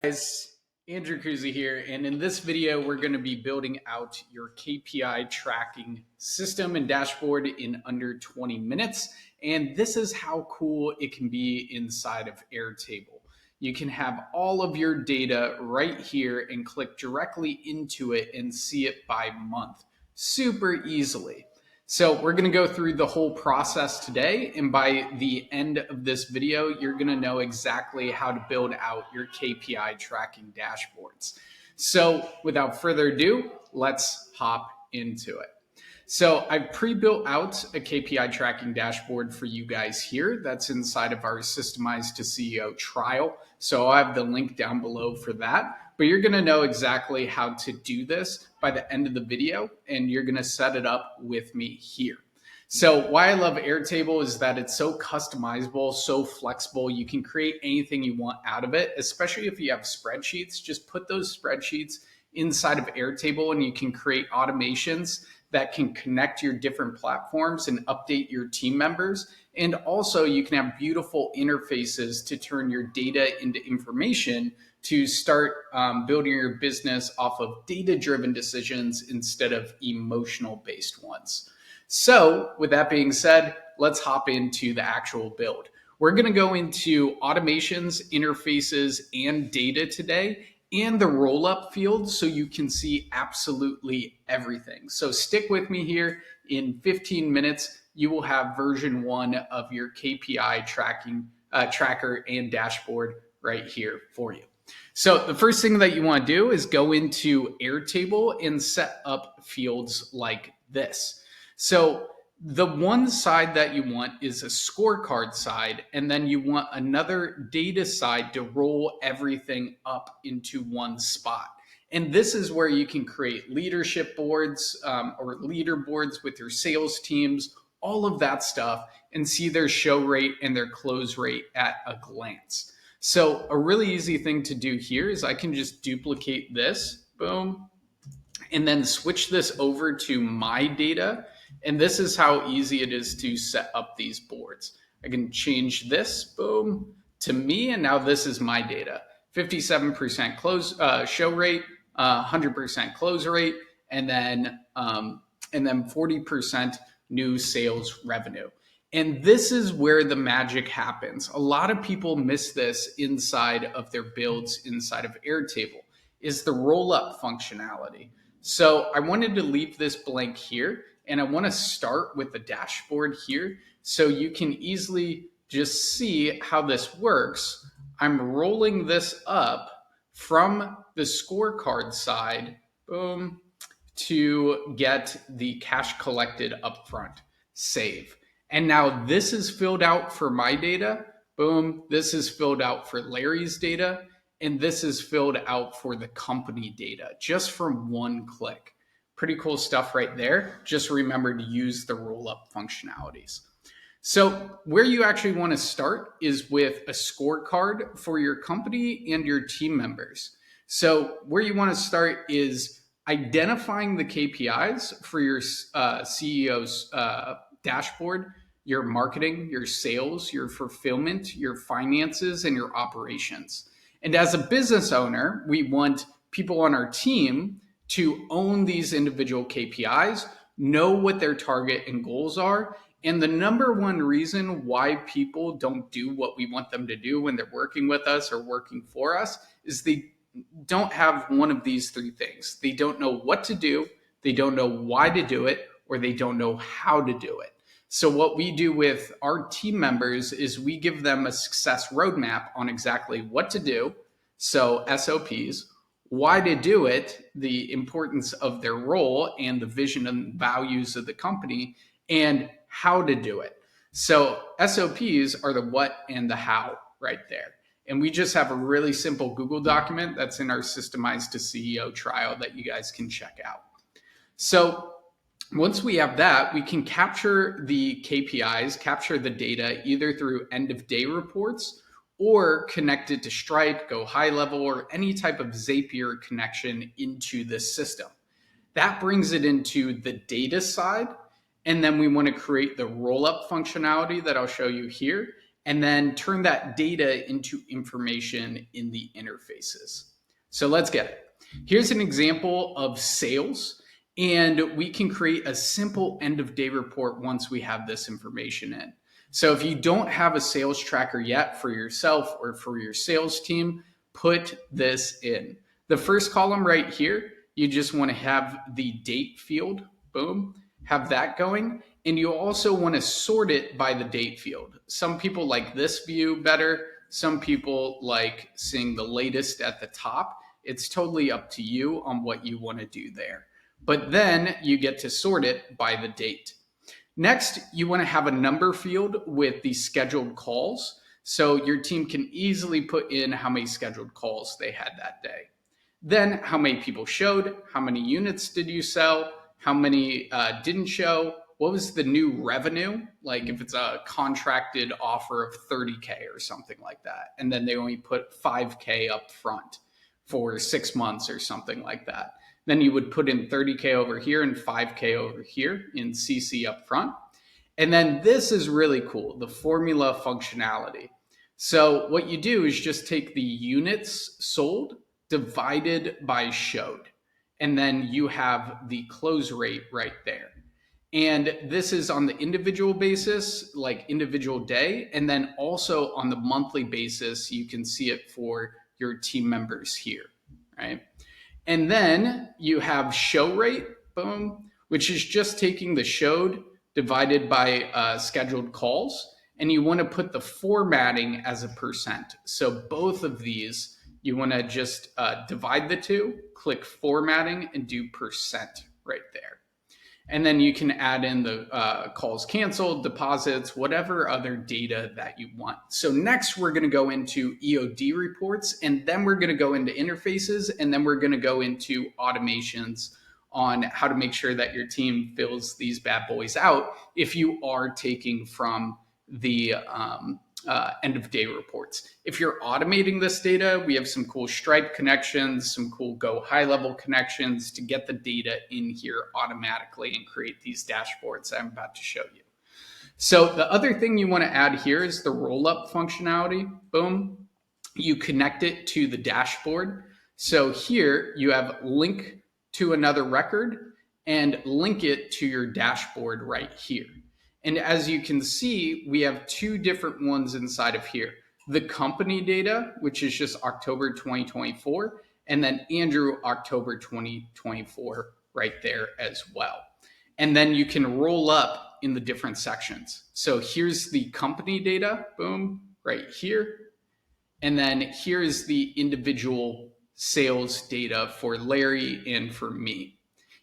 Guys, Andrew Cruzy here, and in this video we're going to be building out your KPI tracking system and dashboard in under 20 minutes. And this is how cool it can be inside of Airtable. You can have all of your data right here and click directly into it and see it by month super easily. So we're going to go through the whole process today, and by the end of this video, you're going to know exactly how to build out your KPI tracking dashboards. So without further ado, let's hop into it. So I've pre-built out a KPI tracking dashboard for you guys here. That's inside of our Systemized to CEO trial. So I'll have the link down below for that. But you're going to know exactly how to do this by the end of the video, and you're going to set it up with me here. So why I love Airtable is that it's so customizable, so flexible. You can create anything you want out of it, especially if you have spreadsheets. Just put those spreadsheets inside of Airtable and you can create automations that can connect your different platforms and update your team members. And also you can have beautiful interfaces to turn your data into information to start building your business off of data-driven decisions instead of emotional-based ones. So with that being said, let's hop into the actual build. We're going to go into automations, interfaces, and data today, and the roll-up field so you can see absolutely everything. So stick with me here. In 15 minutes, you will have version 1 of your KPI tracker and dashboard right here for you. So the first thing that you want to do is go into Airtable and set up fields like this. So the one side that you want is a scorecard side, and then you want another data side to roll everything up into one spot. And this is where you can create leadership boards or leaderboards with your sales teams, all of that stuff, and see their show rate and their close rate at a glance. So a really easy thing to do here is I can just duplicate this, boom, and then switch this over to my data. And this is how easy it is to set up these boards. I can change this, boom, to me, and now this is my data. 57% close show rate, 100% close rate, and then 40% new sales revenue. And this is where the magic happens. A lot of people miss this inside of their builds inside of Airtable, is the roll-up functionality. So I wanted to leave this blank here, and I want to start with the dashboard here so you can easily just see how this works. I'm rolling this up from the scorecard side, boom, to get the cash collected upfront, save. And now this is filled out for my data. Boom. This is filled out for Larry's data. And this is filled out for the company data just from one click. Pretty cool stuff right there. Just remember to use the roll-up functionalities. So where you actually want to start is with a scorecard for your company and your team members. So where you want to start is identifying the KPIs for your CEO's dashboard, your marketing, your sales, your fulfillment, your finances, and your operations. And as a business owner, we want people on our team to own these individual KPIs, know what their target and goals are. And the number one reason why people don't do what we want them to do when they're working with us or working for us is they don't have one of these three things. They don't know what to do, they don't know why to do it, or they don't know how to do it. So what we do with our team members is we give them a success roadmap on exactly what to do, so SOPs, why to do it, the importance of their role and the vision and values of the company, and how to do it. So SOPs are the what and the how right there. And we just have a really simple Google document that's in our Systemized to CEO trial that you guys can check out. So once we have that, we can capture the KPIs, capture the data either through end of day reports or connect it to Stripe, Go High Level, or any type of Zapier connection into this system. That brings it into the data side. And then we want to create the roll-up functionality that I'll show you here. and then turn that data into information in the interfaces. So let's get it. Here's an example of sales, and we can create a simple end of day report once we have this information in. So if you don't have a sales tracker yet for yourself or for your sales team, put this in. The first column right here, you just want to have the date field, boom, have that going. And you also want to sort it by the date field. Some people like this view better. Some people like seeing the latest at the top. It's totally up to you on what you want to do there. But then you get to sort it by the date. Next, you want to have a number field with the scheduled calls. So your team can easily put in how many scheduled calls they had that day. Then how many people showed, how many units did you sell, how many didn't show, what was the new revenue, like if it's a contracted offer of 30K or something like that, and then they only put 5K up front for 6 months or something like that. Then you would put in 30K over here and 5K over here in CC up front. And then this is really cool, the formula functionality. So what you do is just take the units sold divided by showed, and then you have the close rate right there. And this is on the individual basis, like individual day, and then also on the monthly basis, you can see it for your team members here, right? And then you have show rate, boom, which is just taking the showed divided by scheduled calls. And you want to put the formatting as a percent. So both of these, you want to just divide the two, click formatting, and do percent right there. And then you can add in the calls canceled, deposits, whatever other data that you want. So next we're going to go into EOD reports, and then we're going to go into interfaces, and then we're going to go into automations on how to make sure that your team fills these bad boys out if you are taking from the end of day reports. If you're automating this data, we have some cool Stripe connections, some cool Go high level connections to get the data in here automatically and create these dashboards I'm about to show you. So the other thing you want to add here is the roll up functionality. Boom. You connect it to the dashboard. So here you have link to another record and link it to your dashboard right here. And as you can see, we have two different ones inside of here. The company data, which is just October 2024, and then Andrew, October 2024, right there as well. And then you can roll up in the different sections. So here's the company data, boom, right here. And then here's the individual sales data for Larry and for me.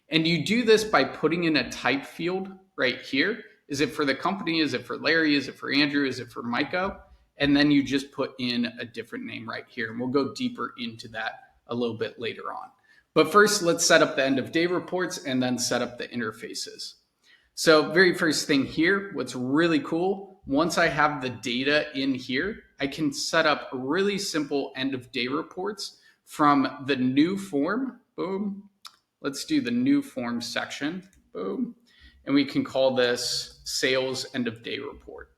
And you do this by putting in a type field right here. Is it for the company? Is it for Larry? Is it for Andrew? Is it for Micah? And then you just put in a different name right here. And we'll go deeper into that a little bit later on. But first, let's set up the end of day reports and then set up the interfaces. So very first thing here, what's really cool, once I have the data in here, I can set up really simple end of day reports from the new form, boom. Let's do the new form section, boom. And we can call this sales end of day report.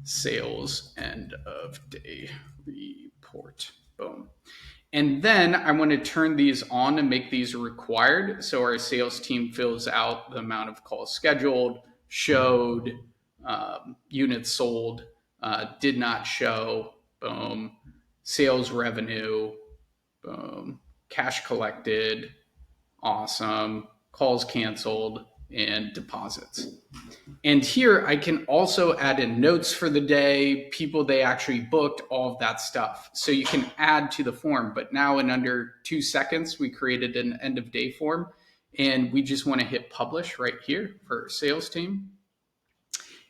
Sales end of day report, boom. And then I want to turn these on and make these required. So our sales team fills out the amount of calls scheduled, showed, units sold, did not show, boom, sales revenue, boom, cash collected, awesome, calls canceled, and deposits. And here I can also add in notes for the day, people they actually booked, all of that stuff. So you can add to the form, but now in under 2 seconds, we created an end of day form, and we just want to hit publish right here for our sales team.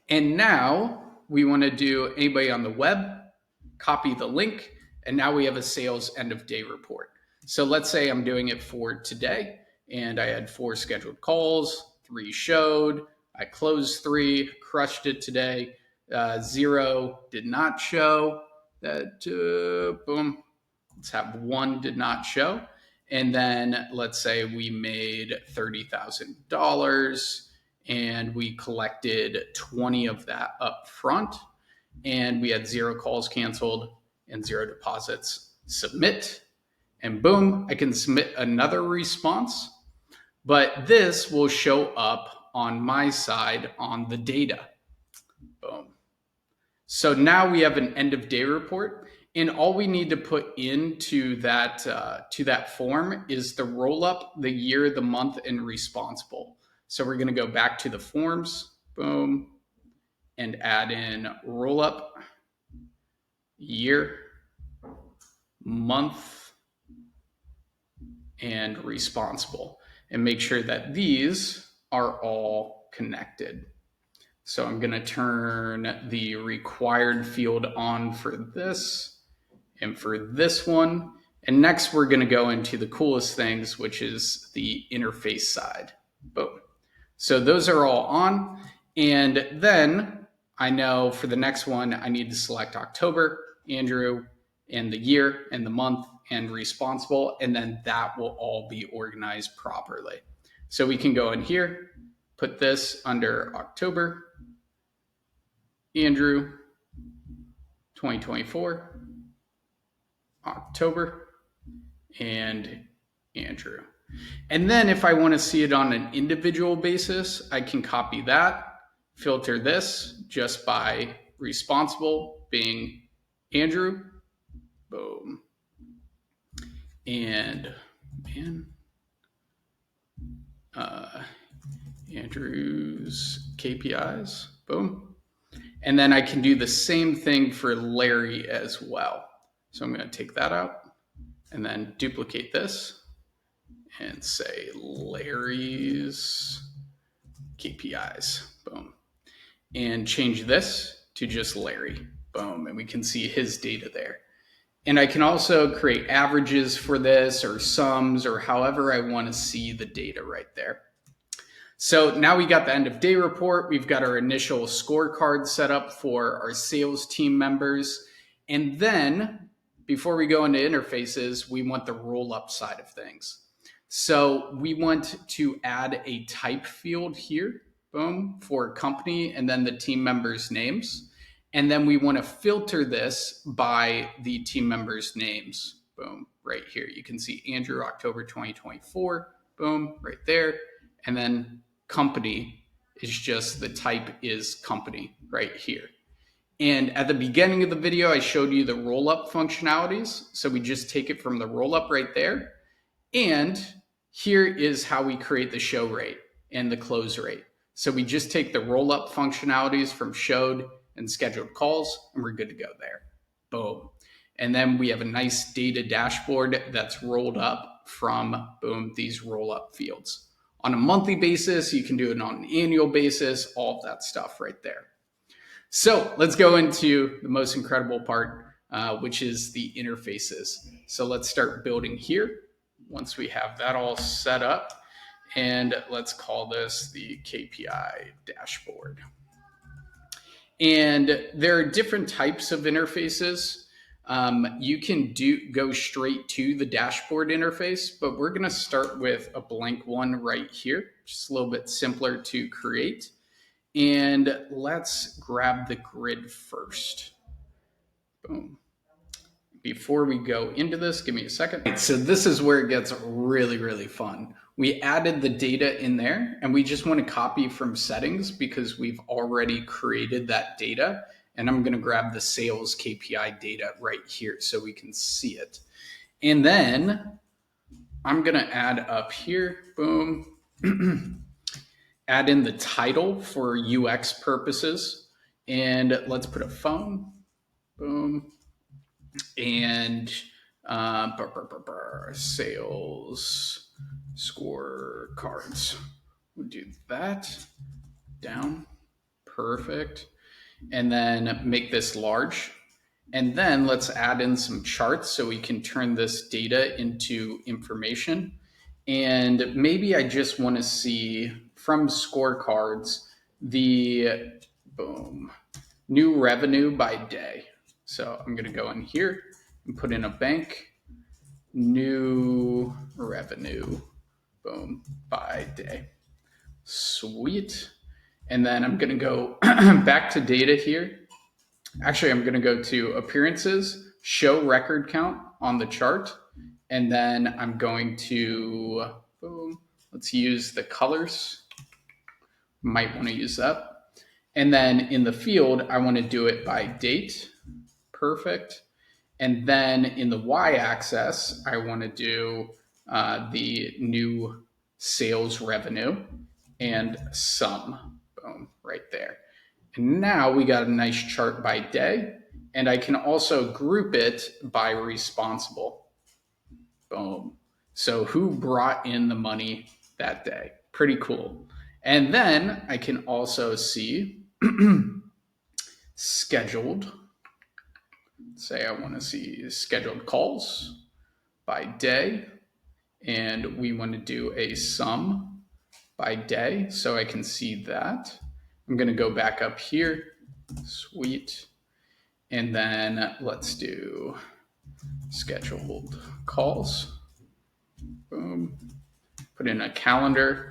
And now we want to do anybody on the web, copy the link, and now we have a sales end of day report. So let's say I'm doing it for today, and I had 4 scheduled calls, 3 showed, I closed 3, crushed it today, 0 did not show, boom, let's have 1 did not show, and then let's say we made $30,000 and we collected 20 of that up front, and we had 0 calls canceled and 0 deposits. Submit, and boom, I can submit another response, but this will show up on my side on the data. Boom. So now we have an end of day report, and all we need to put into that form is the roll up, the year, the month, and responsible. So we're going to go back to the forms, boom, and add in roll up, year, month, and responsible, and make sure that these are all connected. So I'm going to turn the required field on for this and for this one. And next we're going to go into the coolest things, which is the interface side. Boom. So those are all on. And then I know for the next one, I need to select October, Andrew, and the year and the month and responsible. And then that will all be organized properly. So we can go in here, put this under October, Andrew, 2024, October, and Andrew. And then if I want to see it on an individual basis, I can copy that, filter this just by responsible being Andrew, boom, and Andrew's KPIs, boom. And then I can do the same thing for Larry as well. So I'm going to take that out and then duplicate this and say Larry's KPIs, boom. And change this to just Larry, boom. And we can see his data there. And I can also create averages for this or sums or however I want to see the data right there. So now we got the end of day report. We've got our initial scorecard set up for our sales team members. And then before we go into interfaces, we want the roll up side of things. So we want to add a type field here, boom, for company and then the team members' names. And then we want to filter this by the team members' names, boom, right here. You can see Andrew, October 2024, boom, right there. And then company is just the type is company right here. And at the beginning of the video, I showed you the roll-up functionalities. So we just take it from the roll-up right there. And here is how we create the show rate and the close rate. So we just take the roll-up functionalities from showed and scheduled calls, and we're good to go there. Boom. And then we have a nice data dashboard that's rolled up from, boom, these roll-up fields. On a monthly basis, you can do it on an annual basis, all of that stuff right there. So let's go into the most incredible part, which is the interfaces. So let's start building here once we have that all set up. And let's call this the KPI dashboard. And there are different types of interfaces. You can go straight to the dashboard interface, but we're going to start with a blank one right here, just a little bit simpler to create. And let's grab the grid first. Boom. Before we go into this, give me a second. So this is where it gets really, really fun. We added the data in there and we just want to copy from settings because we've already created that data. And I'm going to grab the sales KPI data right here so we can see it. And then I'm going to add up here, boom, add in the title for UX purposes. And let's put a phone, boom, and sales scorecards. We'll do that, down, perfect. And then make this large. And then let's add in some charts so we can turn this data into information. And maybe I just want to see from scorecards the boom new revenue by day. So I'm going to go in here and put in a bank, new revenue, boom, by day. Sweet. And then I'm going to go back to data here Actually, I'm going to go to appearances, show record count on the chart, and then I'm going to, boom, let's use the colors. Might want to use that. And then in the field, I want to do it by date. Perfect. And then in the y-axis, I want to do the new sales revenue and sum. Boom, right there. And now we got a nice chart by day. And I can also group it by responsible. Boom. So who brought in the money that day? Pretty cool. And then I can also see scheduled. Say I want to see scheduled calls by day, and we want to do a sum by day, so I can see that. I'm going to go back up here. Sweet. And then let's do scheduled calls. Boom. Put in a calendar.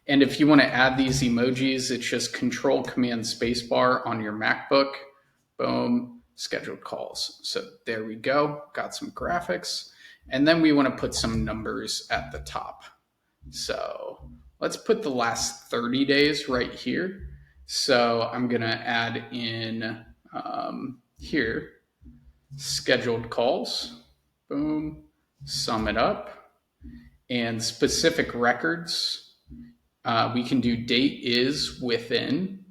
And if you want to add these emojis, it's just Control Command Spacebar on your MacBook. Boom, scheduled calls. So there we go. Got some graphics. And then we want to put some numbers at the top. So let's put the last 30 days right here. So I'm going to add in here, scheduled calls. Boom, sum it up. And specific records, we can do date is within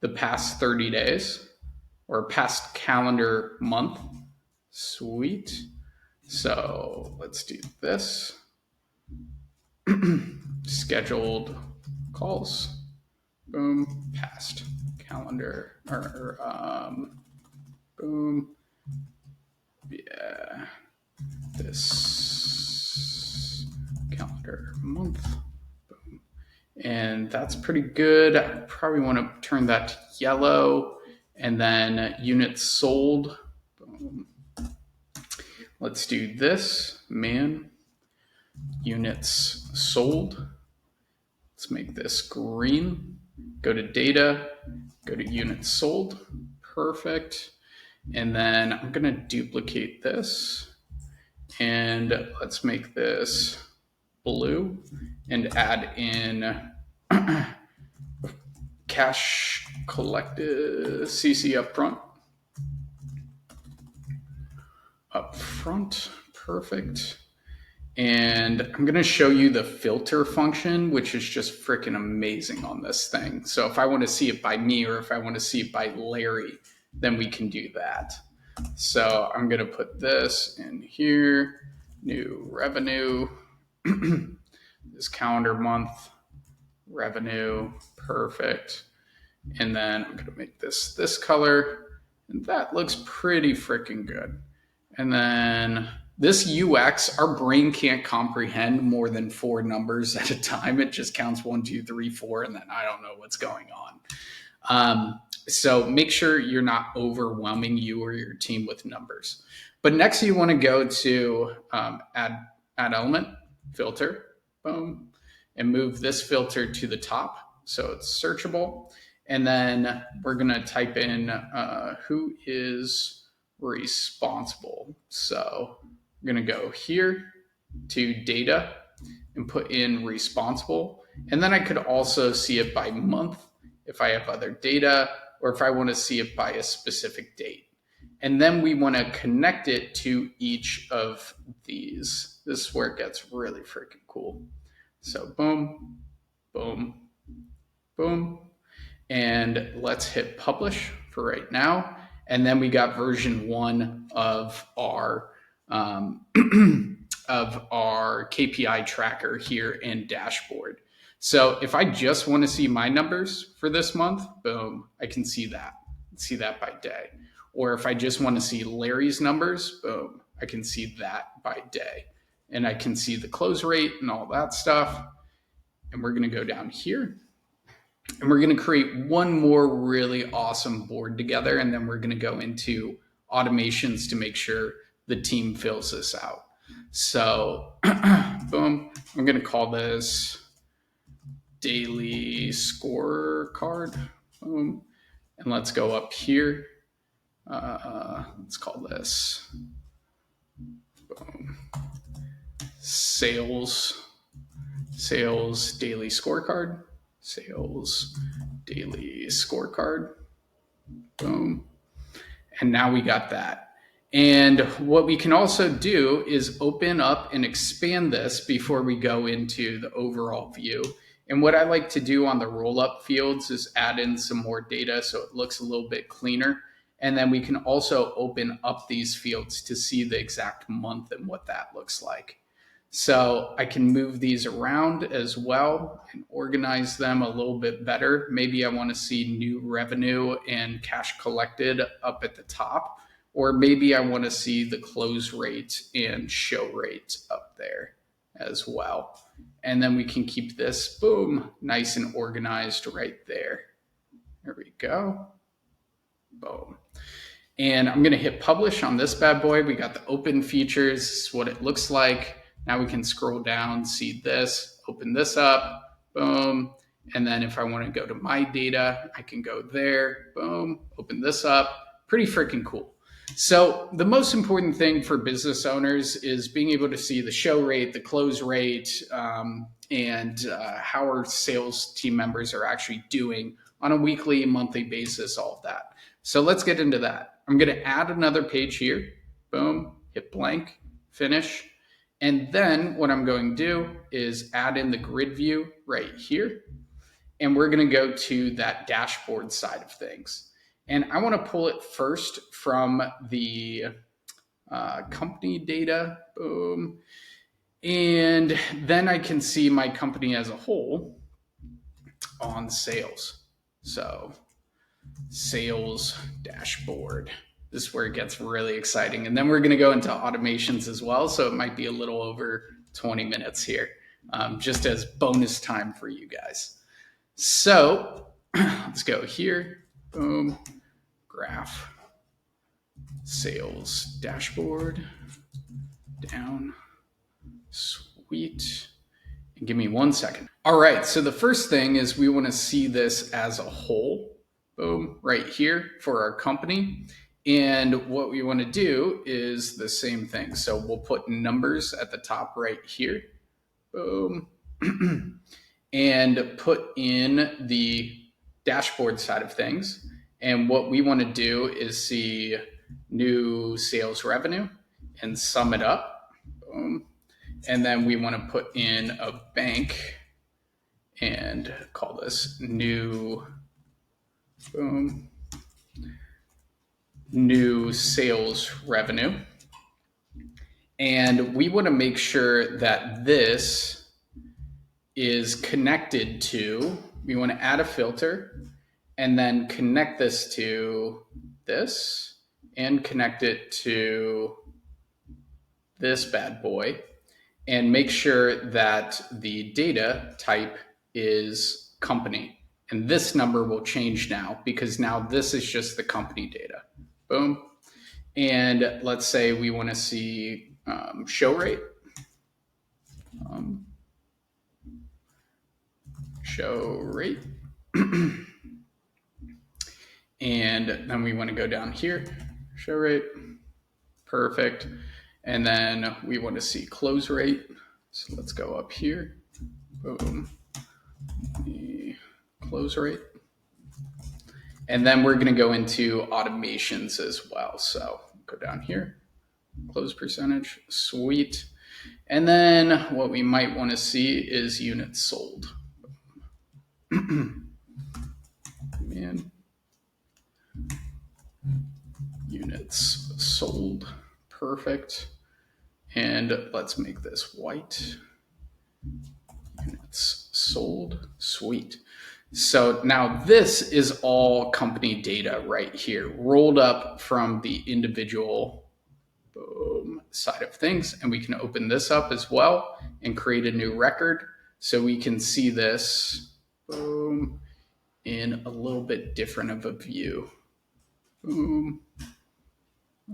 the past 30 days or past calendar month. Sweet. So let's do this. Scheduled calls. Boom. Past calendar. Boom. Yeah. This calendar month. Boom. And that's pretty good. I probably want to turn that to yellow. And then units sold. Boom. Let's do this. Man. Units sold. Let's make this green. Go to data. Go to units sold. Perfect. And then I'm going to duplicate this. And let's make this blue and add in cash collected CC up front. Perfect. And I'm going to show you the filter function, which is just freaking amazing on this thing. So if I want to see it by me or if I want to see it by Larry, then we can do that. So I'm going to put this in here, new revenue, this calendar month revenue, perfect. And then I'm going to make this color, and that looks pretty freaking good. And then this UX, our brain can't comprehend more than 4 numbers at a time. It just counts 1, 2, 3, 4, and then I don't know what's going on. So make sure you're not overwhelming you or your team with numbers. But next you want to go to add element, filter, boom, and move this filter to the top so it's searchable. And then we're going to type in who is responsible. So we're going to go here to data and put in responsible. And then I could also see it by month if I have other data, or if I want to see it by a specific date. And then we want to connect it to each of these. This is where it gets really freaking cool. So boom, boom, boom. And let's hit publish for right now. And then we got version 1 of our KPI tracker here in dashboard. So if I just want to see my numbers for this month, boom, I can see that by day. Or if I just want to see Larry's numbers, boom, I can see that by day. And I can see the close rate and all that stuff. And we're going to go down here. And we're going to create one more really awesome board together. And then we're going to go into automations to make sure the team fills this out. So boom, I'm going to call this daily scorecard. Boom. And let's go up here let's call this sales daily scorecard, sales daily scorecard. Boom. And now we got that. And what we can also do is open up and expand this before we go into the overall view. And what I like to do on the roll-up fields is add in some more data so it looks a little bit cleaner. And then we can also open up these fields to see the exact month and what that looks like. So I can move these around as well and organize them a little bit better. Maybe I want to see new revenue and cash collected up at the top, or maybe I want to see the close rate and show rate up there as well. And then we can keep this, boom, nice and organized right there. There we go. Boom. And I'm going to hit publish on this bad boy. We got the open features. This is what it looks like. Now we can scroll down, see this, open this up, boom. And then if I want to go to my data, I can go there, boom, open this up. Pretty freaking cool. So the most important thing for business owners is being able to see the show rate, the close rate, and how our sales team members are actually doing on a weekly, monthly basis, all of that. So let's get into that. I'm going to add another page here. Boom, hit blank, finish. And then what I'm going to do is add in the grid view right here. And we're going to go to that dashboard side of things. And I want to pull it first from the company data. Boom. And then I can see my company as a whole on sales. So sales dashboard. This is where it gets really exciting. And then we're going to go into automations as well. So it might be a little over 20 minutes here, just as bonus time for you guys. So let's go here. Boom. Graph. Sales dashboard. Down. Sweet. And give me 1 second. All right. So the first thing is we want to see this as a whole. Boom. Right here for our company. And what we want to do is the same thing. So we'll put numbers at the top right here. Boom. And put in the dashboard side of things. And what we want to do is see new sales revenue and sum it up. Boom. And then we want to put in a bank and call this new, boom, new sales revenue. And we want to make sure that this is connected to, we want to add a filter and then connect this to this and connect it to this bad boy and make sure that the data type is company. And this number will change now because now this is just the company data. Boom. And let's say we want to see show rate. Show rate. And then we want to go down here. Show rate. Perfect. And then we want to see close rate. So let's go up here. Boom. The close rate. And then we're going to go into automations as well. So go down here, close percentage, sweet. And then what we might want to see is units sold. Man. Units sold, perfect. And let's make this white. Units sold, sweet. So now this is all company data right here, rolled up from the individual side of things. And we can open this up as well and create a new record. So we can see this boom, in a little bit different of a view. Boom.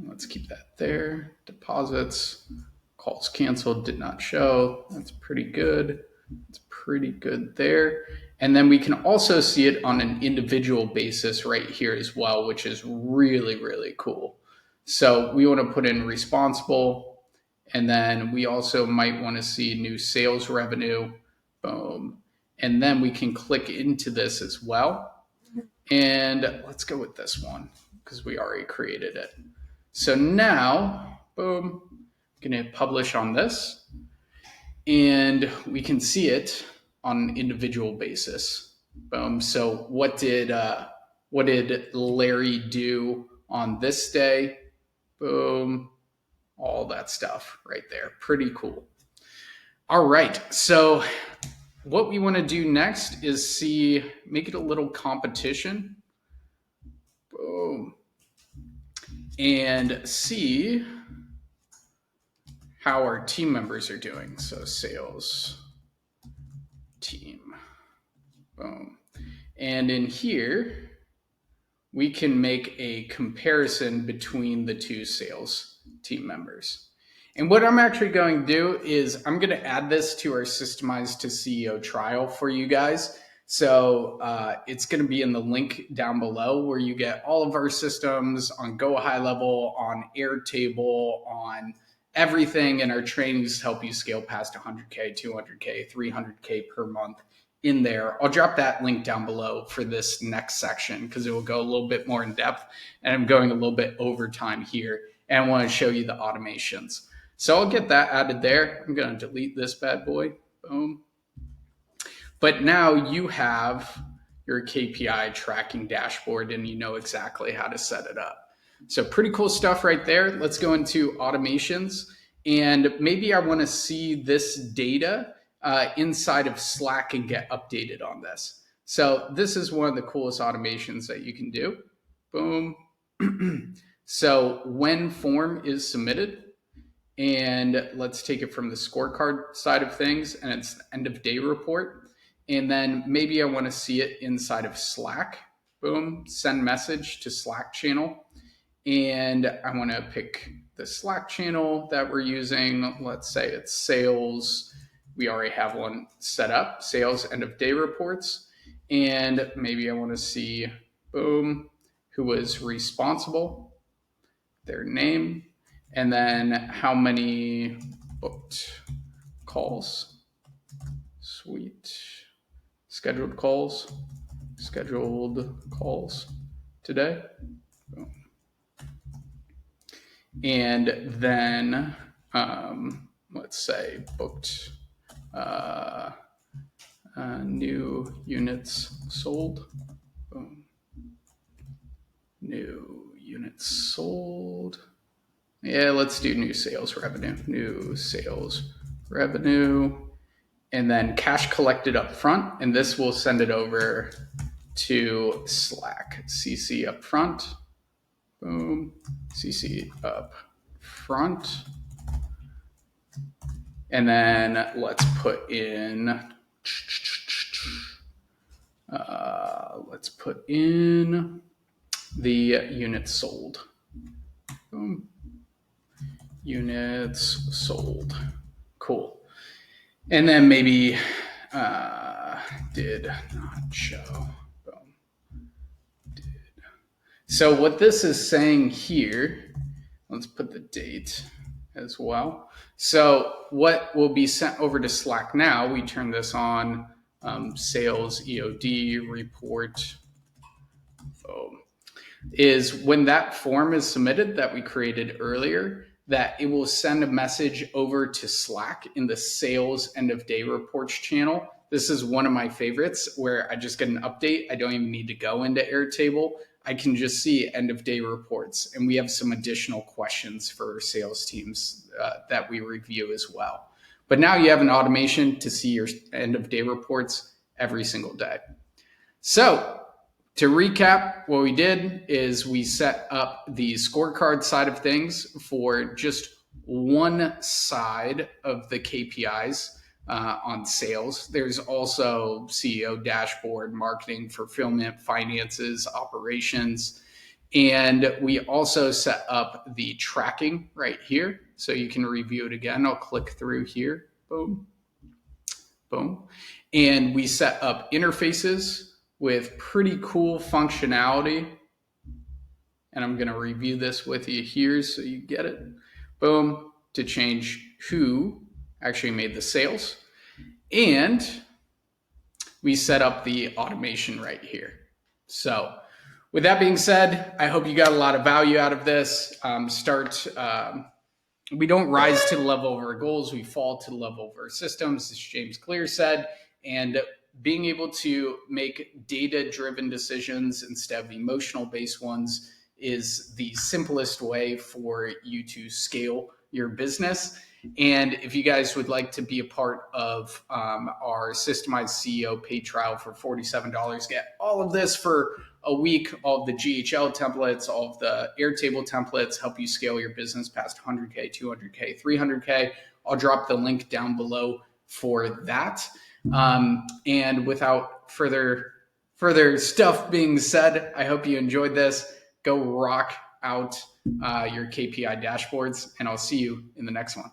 Let's keep that there. Deposits, calls canceled, did not show. That's pretty good. It's pretty good there. And then we can also see it on an individual basis right here as well, which is really, really cool. So we want to put in responsible, and then we also might want to see new sales revenue. Boom. And then we can click into this as well. And let's go with this one because we already created it. So now, boom, I'm going to publish on this, and we can see it on an individual basis. Boom. So what did Larry do on this day? Boom. All that stuff right there. Pretty cool. All right. So what we want to do next is make it a little competition. Boom. And see how our team members are doing. So sales team. Boom. And in here, we can make a comparison between the two sales team members. And what I'm actually going to do is I'm going to add this to our Systemized to CEO trial for you guys. So it's going to be in the link down below where you get all of our systems on Go High Level, on Airtable, on everything in our trainings to help you scale past 100K, 200K, 300K per month in there. I'll drop that link down below for this next section because it will go a little bit more in depth, and I'm going a little bit over time here, and I want to show you the automations. So I'll get that added there. I'm going to delete this bad boy. Boom. But now you have your KPI tracking dashboard and you know exactly how to set it up. So pretty cool stuff right there. Let's go into automations, and maybe I want to see this data inside of Slack and get updated on this. So this is one of the coolest automations that you can do. Boom. So when form is submitted, and let's take it from the scorecard side of things, and it's the end of day report. And then maybe I want to see it inside of Slack. Boom, send message to Slack channel. And I want to pick the Slack channel that we're using. Let's say it's sales. We already have one set up, sales end of day reports. And maybe I want to see, boom, who was responsible, their name, and then how many booked calls. Sweet. Scheduled calls today. Boom. And then let's say booked new units sold. Boom. New units sold. Yeah, let's do new sales revenue. New sales revenue. And then cash collected up front. And this will send it over to Slack. CC up front. Boom. CC up front. And then let's put in the units sold. Boom. Units sold. Cool. And then maybe did not show. Boom. Did. So what this is saying here, let's put the date as well. So what will be sent over to Slack now, we turn this on, sales EOD report. Is when that form is submitted that we created earlier, that it will send a message over to Slack in the sales end of day reports channel. This is one of my favorites where I just get an update. I don't even need to go into Airtable. I can just see end of day reports. And we have some additional questions for sales teams that we review as well. But now you have an automation to see your end of day reports every single day. So to recap, what we did is we set up the scorecard side of things for just one side of the KPIs on sales. There's also CEO dashboard, marketing, fulfillment, finances, operations. And we also set up the tracking right here. So you can review it again. I'll click through here. Boom. Boom. And we set up interfaces with pretty cool functionality. And I'm going to review this with you here so you get it. Boom. To change who actually made the sales. And we set up the automation right here. So with that being said, I hope you got a lot of value out of this. We don't rise to the level of our goals, we fall to the level of our systems, as James Clear said. And being able to make data-driven decisions instead of emotional-based ones is the simplest way for you to scale your business. And if you guys would like to be a part of our Systemized CEO paid trial for $47, get all of this for a week, all of the GHL templates, all of the Airtable templates, help you scale your business past 100K, 200K, 300K. I'll drop the link down below for that. And without further stuff being said, I hope you enjoyed this. Go rock out your KPI dashboards, and I'll see you in the next one.